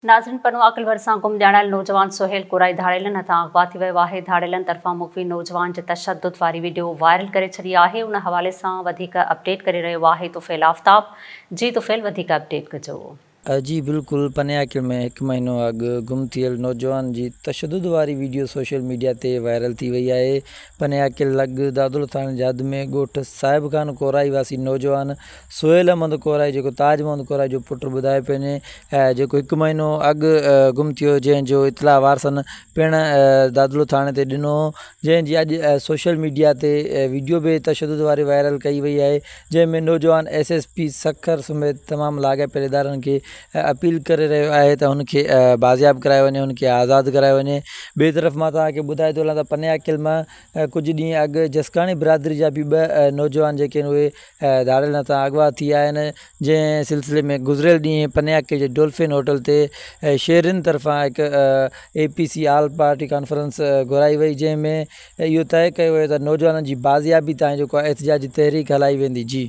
नाज़रीन पनो अक़ल भरिसां गुम ॼाणायल नौजवान सोहेल कोराई धाड़ेलनि हथां अगवा थी वियो आहे। धाड़ेलनि तरफ़ां मुख़्वी नौजवान जे तशद्दुद वारी वीडियो वायरल करे छॾी आहे। उन हवाले सां वधीक अपडेट करे रहियो आहे तुफ़ैल आफ़ताब। जी तुफ़ैल, वधीक अपडेट कजो। जी बिल्कुल, पनियाकिल में 1 महीनो अॻु गुम थियल नौजवान जी तशद्दुद वारी वीडियो सोशल मीडिया ते वायरल थी वई आहे। पनियाकिल लॻ दादुल थाणे जाद में ॻोठ साहिब खान कोराई वासी नौजवान सोहेल अहमद कोराई जेको ताज अहमद कोराई जो पुटु ॿुधाए पियो जेको 1 महीनो अॻु गुम थियो, जंहिंजो इतला वारसनि पिण दादुल थाणे ते ॾिनो, जंहिंजी अॼु सोशल मीडिया ते वीडियो बि तशद्दुद वारी वायरल कई वई आहे, जंहिंमें नौजवान SSP सखर समेत तमामु लाॻापियल इदारनि खे अपील करे रहियो आहे त हुनखे बाज़ियाब करायो वञे, हुनखे आज़ादु करायो वञे। ॿिए तरफ़ मां तव्हांखे ॿुधाए थो हलां त पनियाकिल मां कुझु ॾींहं अॻु जसकाणी बिरादरी जा बि 2 नौजवान जेके आहिनि उहे धाड़ेलनि हथां अगवा थी आया आहिनि। जंहिं सिलसिले में गुज़िरियल ॾींहुं पनियाकिल जे डोल्फिन होटल ते शेयरनि तरफ़ां हिकु APC ऑल पार्टी कॉन्फ्रेंस घुराई वई, जंहिंमें इहो तय कयो वियो त नौजवाननि जी बाज़ियाबी ताईं जेको आहे एहतिजाजी तहरीक हलाई वेंदी। जी।